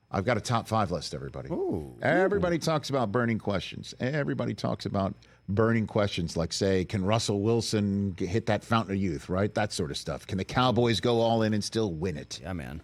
I've got a top 5 list, everybody. Everybody talks about burning questions. Everybody talks about burning questions like, say, can Russell Wilson hit that fountain of youth, right? That sort of stuff. Can the Cowboys go all in and still win it? Yeah, man.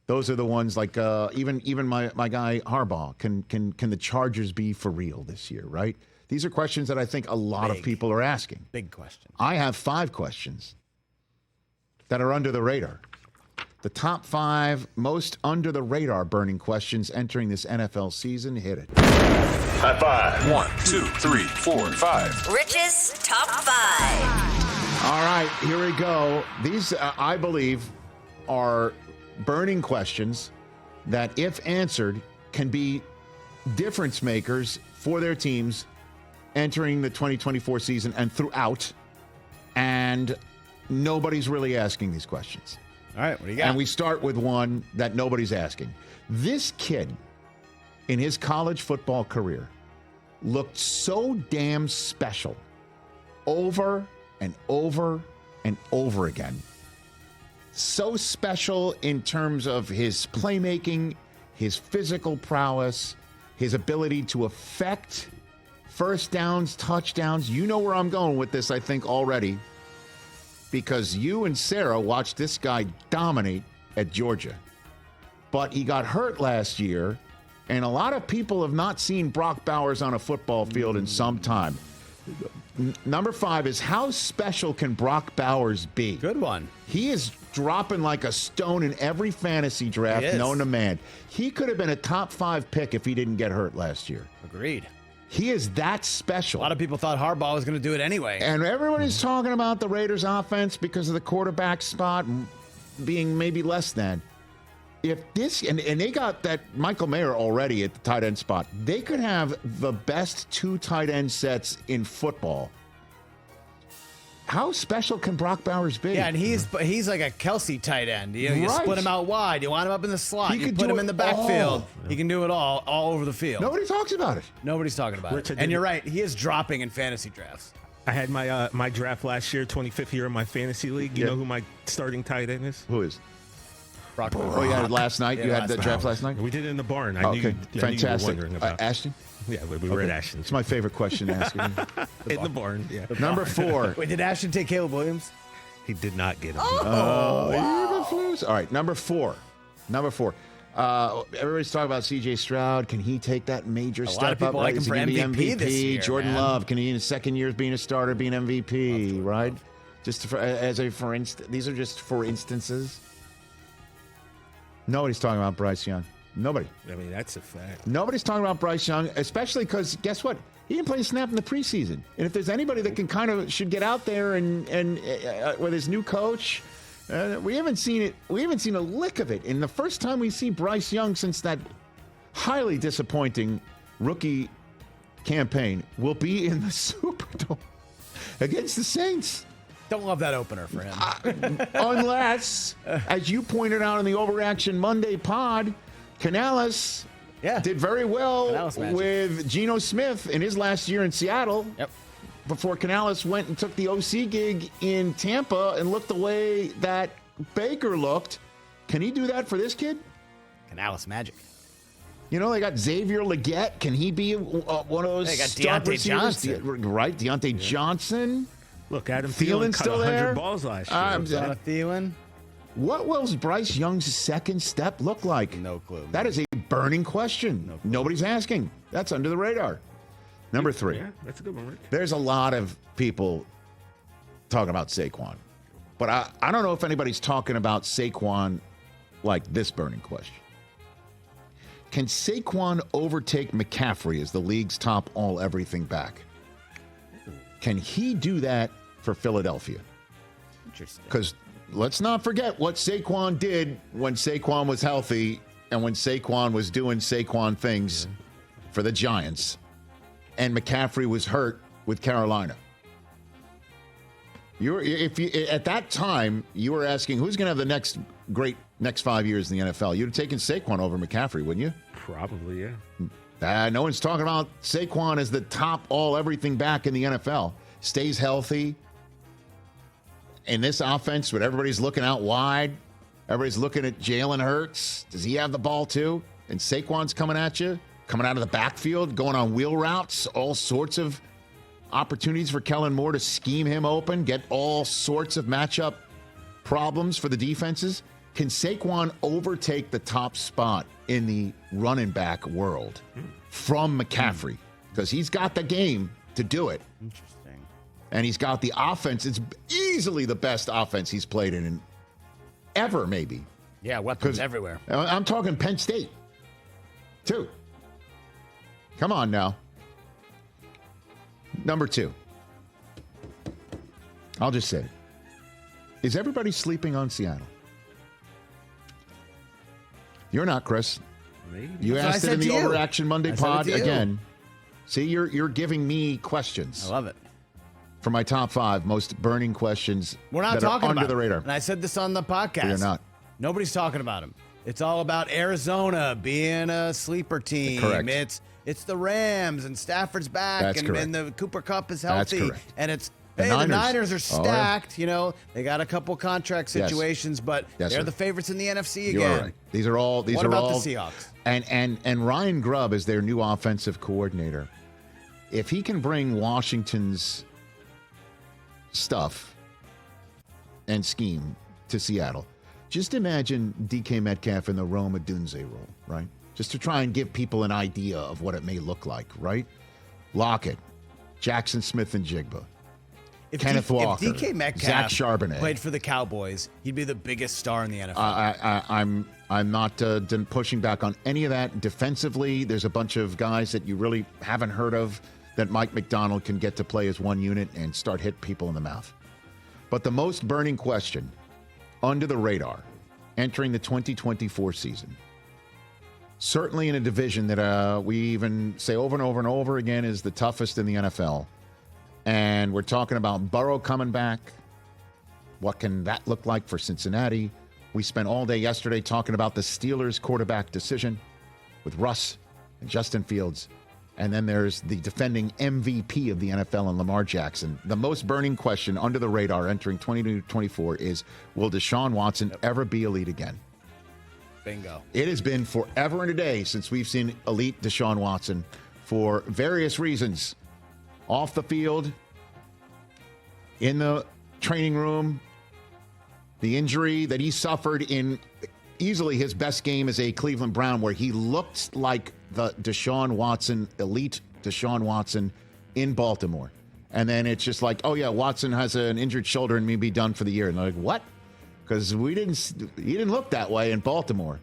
Those are the ones like even my guy Harbaugh. Can the Chargers be for real this year, right? These are questions that I think a lot of people are asking. Big question. I have 5 questions that are under the radar. The top 5 most under the radar burning questions entering this NFL season. Hit it. High 5. 1, 2, 3, 4, 5. Rich's top 5. All right, here we go. These, I believe, are burning questions that, if answered, can be difference makers for their teams entering the 2024 season and throughout. And nobody's really asking these questions. All right, what do you got? And we start with one that nobody's asking. This kid, in his college football career, looked so damn special over and over and over again. So special in terms of his playmaking, his physical prowess, his ability to affect first downs, touchdowns. You know where I'm going with this, I think, already. Because you and Sarah watched this guy dominate at Georgia. But he got hurt last year, and a lot of people have not seen Brock Bowers on a football field in some time. Number 5 is, how special can Brock Bowers be? Good one. He is dropping like a stone in every fantasy draft known to man. He could have been a top 5 pick if he didn't get hurt last year. Agreed. He is that special. A lot of people thought Harbaugh was going to do it anyway. And everybody's talking about the Raiders' offense because of the quarterback spot being maybe less than. If this, and they got that Michael Mayer already at the tight end spot. They could have the best 2 tight end sets in football. How special can Brock Bowers be? Yeah, and he's like a Kelsey tight end. You split him out wide. You want him up in the slot. You put him in the backfield. He can do it all over the field. Nobody talks about it. Nobody's talking about it. And you're right. He is dropping in fantasy drafts. I had my draft last year, 25th year of my fantasy league. You know who my starting tight end is? Who is? Brock. Oh, you had it last night? You had the draft last night? We did it in the barn. Okay, fantastic. You were wondering about. Ashton? Yeah, we were at Ashton. It's my favorite question to ask. In the barn, yeah. Number 4. Wait, did Ashton take Caleb Williams? He did not get him. Wow. All right, number 4. Everybody's talking about C.J. Stroud. Can he take that major step up? A lot of people like him for MVP this year. Jordan man. Love, can he in his second year being a starter, being MVP, right? Just for instance, these are just for instances. Nobody's talking about Bryce Young. Nobody. I mean, that's a fact. Nobody's talking about Bryce Young, especially because, guess what? He didn't play a snap in the preseason. And if there's anybody that should get out there and with his new coach, we haven't seen it. We haven't seen a lick of it. And the first time we see Bryce Young since that highly disappointing rookie campaign will be in the Superdome against the Saints. Don't love that opener for him. Unless, as you pointed out in the Overreaction Monday pod, Canales did very well with Geno Smith in his last year in Seattle. Yep. Before Canales went and took the OC gig in Tampa and looked the way that Baker looked. Can he do that for this kid? Canales magic. You know, they got Xavier Legette. Can he be one of those They got star Deontay receivers? Johnson. Right, Deontay Johnson. Look, Adam Thielen caught still 100 there? balls last year. Thielen. What will Bryce Young's second step look like? No clue. That is a burning question. Nobody's asking. That's under the radar. Number 3. Yeah, that's a good one, Rick. There's a lot of people talking about Saquon. But I don't know if anybody's talking about Saquon like this burning question. Can Saquon overtake McCaffrey as the league's top all-everything back? Can he do that for Philadelphia? Interesting. Because let's not forget what Saquon did when Saquon was healthy and when Saquon was doing Saquon things for the Giants and McCaffrey was hurt with Carolina. At that time, you were asking who's going to have the next 5 years in the NFL. You'd have taken Saquon over McCaffrey, wouldn't you? Probably, yeah. No one's talking about Saquon as the top all-everything back in the NFL. Stays healthy. In this offense, when everybody's looking out wide, Everybody's looking at Jalen Hurts. Does he have the ball too? And Saquon's coming at you, coming out of the backfield, going on wheel routes, all sorts of opportunities for Kellen Moore to scheme him open, get all sorts of matchup problems for the defenses. Can Saquon overtake the top spot in the running back world from McCaffrey? Because he's got the game to do it. Interesting. And he's got the offense. It's easily the best offense he's played in ever, maybe. Yeah, weapons everywhere. I'm talking Penn State, too. Come on now. Number 2. I'll just say it. Is everybody sleeping on Seattle? You're not, Chris. Maybe. You asked it in the Overaction Monday pod again. See, you're giving me questions. I love it. For my top 5 most burning questions We're not that talking are under about the radar. And I said this on the podcast. You're not. Nobody's talking about him. It's all about Arizona being a sleeper team. Correct. It's the Rams and Stafford's back. That's and correct. the Cooper Kupp is healthy. That's correct. And it's The the Niners. Niners are stacked. Oh, yeah. They got a couple contract situations, but Yes, they're sir. the favorites in the NFC You're again. right. These are all. What about the Seahawks? And Ryan Grubb is their new offensive coordinator. If he can bring Washington's stuff and scheme to Seattle, just imagine DK Metcalf in the Rome Odunze role, right? Just to try and give people an idea of what it may look like, right? Lockett, Jackson Smith and Jigba, Kenneth Walker, if DK Metcalf Zach Charbonnet played for the Cowboys, he'd be the biggest star in the NFL. I'm not pushing back on any of that. Defensively, there's a bunch of guys that you really haven't heard of that Mike McDonald can get to play as one unit and start hitting people in the mouth. But the most burning question under the radar entering the 2024 season, certainly in a division that we even say over and over and over again is the toughest in the NFL. And we're talking about Burrow coming back. What can that look like for Cincinnati? We spent all day yesterday talking about the Steelers' quarterback decision with Russ and Justin Fields. And then there's the defending MVP of the NFL and Lamar Jackson. The most burning question under the radar entering 2024 is, will Deshaun Watson ever be elite again? Bingo. It has been forever and a day since we've seen elite Deshaun Watson for various reasons. Off the field, in the training room, the injury that he suffered in easily his best game as a Cleveland Brown, where he looked like the Deshaun Watson, elite Deshaun Watson in Baltimore. And then it's just like, oh yeah, Watson has an injured shoulder and may be done for the year. And they're like, what? Because he didn't look that way in Baltimore.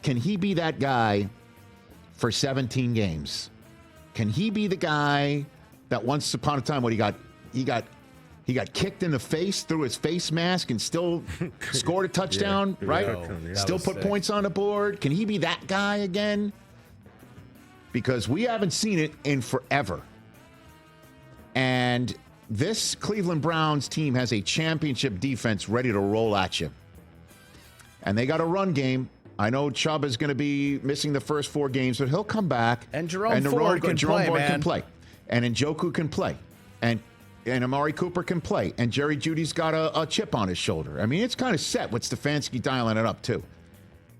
Can he be that guy for 17 games? Can he be the guy that once upon a time, he got kicked in the face through his face mask and still scored a touchdown, right? Still put points on the board. Can he be that guy again? Because we haven't seen it in forever. And this Cleveland Browns team has a championship defense ready to roll at you. And they got a run game. I know Chubb is going to be missing the first 4 games, but he'll come back. And Jerome Ford can play. And Njoku can play. And Amari Cooper can play. And Jerry Jeudy's got a chip on his shoulder. I mean, it's kind of set with Stefanski dialing it up, too.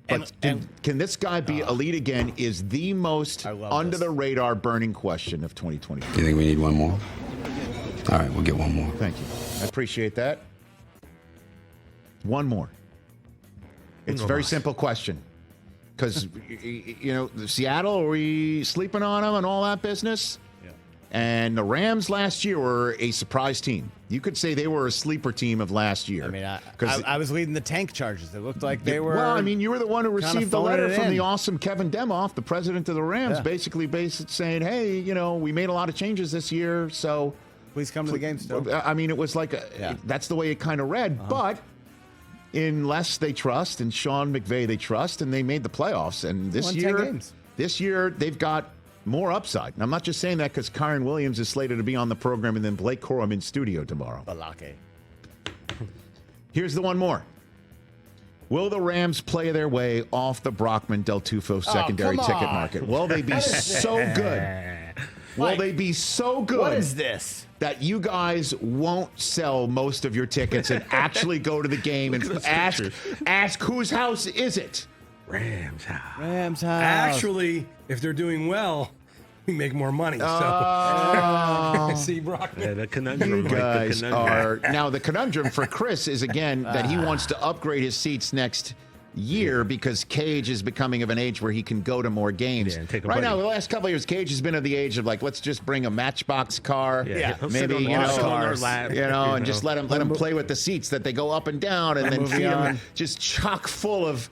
But can this guy be elite again is the most under-the-radar burning question of 2020. You think we need one more? All right, we'll get one more. Thank you. I appreciate that. One more. It's a very simple question. Because, Seattle, are we sleeping on them and all that business? Yeah. And the Rams last year were a surprise team. You could say they were a sleeper team of last year. I mean, I was leading the tank charges. It looked like they were. Well, I mean, you were the one who received the letter from the awesome Kevin Demoff, the president of the Rams, basically saying, hey, we made a lot of changes this year, so please come to the game still. I mean, it was like that's the way it kind of read. But unless they trust, and Sean McVay they trust, and they made the playoffs. And this year they've got more upside. And I'm not just saying that because Kyron Williams is slated to be on the program and then Blake Corum in studio tomorrow. Balake. Here's the one more. Will the Rams play their way off the Brockman Del Tufo secondary ticket market? Will they be so good will they be so good? What is this? That you guys won't sell most of your tickets and actually go to the game and ask whose house is it? Rams house. Rams house. Actually, if they're doing well, we make more money. See, Brockman. Yeah, the conundrum. You guys the conundrum. are now the conundrum for Chris is again that he wants to upgrade his seats next year because Cage is becoming of an age where he can go to more games. Yeah, and take a right buddy. now, the last couple of years, Cage has been of the age of like, let's just bring a Matchbox car, He'll sit maybe on our lap, and just let him play with the seats that they go up and down, and then feed him just chock full of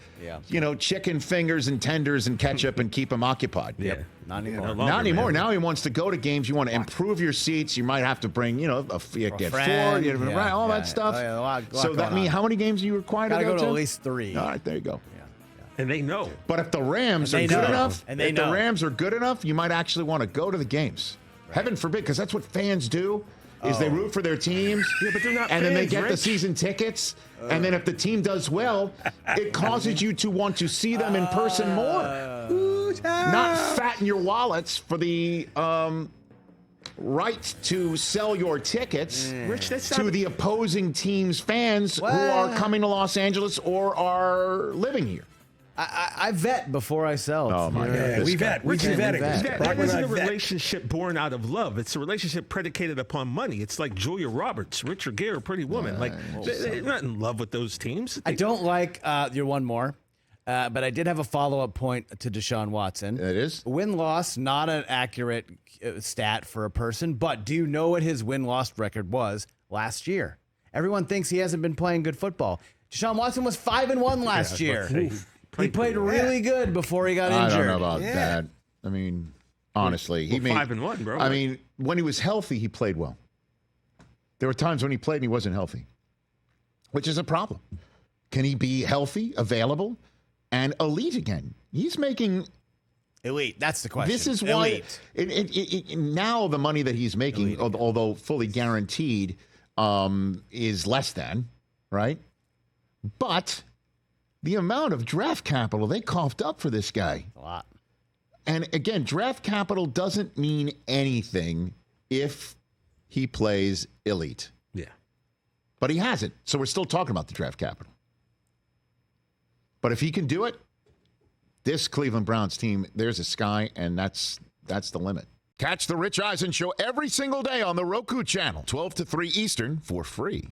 chicken fingers and tenders and ketchup and keep him occupied. Yeah. Not anymore. Not anymore. Now he wants to go to games. You want to improve your seats. You might have to bring, get four, all that stuff. A lot So that means how many games are you required to Gotta go go to? to at least 3. All right, there you go. And they know. But if the Rams are And good they know. enough, And they if the know. Rams are good enough, you might actually want to go to the games. Heaven forbid, because that's what fans do. Is they root for their teams, but they're not and then they fans, get the Rich. season tickets, and then if the team does well, it causes you to want to see them in person more. Not fatten your wallets for the right to sell your tickets Rich, that's to not- the opposing team's fans who are coming to Los Angeles or are living here. I vet before I sell. Oh, my God. Yeah, we vet. We do vetting. That Brockman isn't and a I vet. relationship born out of love. It's a relationship predicated upon money. It's like Julia Roberts, Richard Gere, Pretty Woman. They're not in love with those teams. I don't like your one more, but I did have a follow-up point to Deshaun Watson. It is? Win-loss, not an accurate stat for a person, but do you know what his win-loss record was last year? Everyone thinks he hasn't been playing good football. Deshaun Watson was 5-1 last year. He played really good before he got injured. I don't know about that. I mean, honestly, he made 5-1, bro. I mean, when he was healthy, he played well. There were times when he played and he wasn't healthy, which is a problem. Can he be healthy, available, and elite again? He's making Elite. That's the question. This is why Elite. now the money that he's making, although fully guaranteed, is less than, right? But the amount of draft capital they coughed up for this guy. A lot. And again, draft capital doesn't mean anything if he plays elite. Yeah. But he hasn't. So we're still talking about the draft capital. But if he can do it, this Cleveland Browns team, there's a sky, and that's the limit. Catch the Rich Eisen Show every single day on the Roku channel, 12 to 3 Eastern, for free.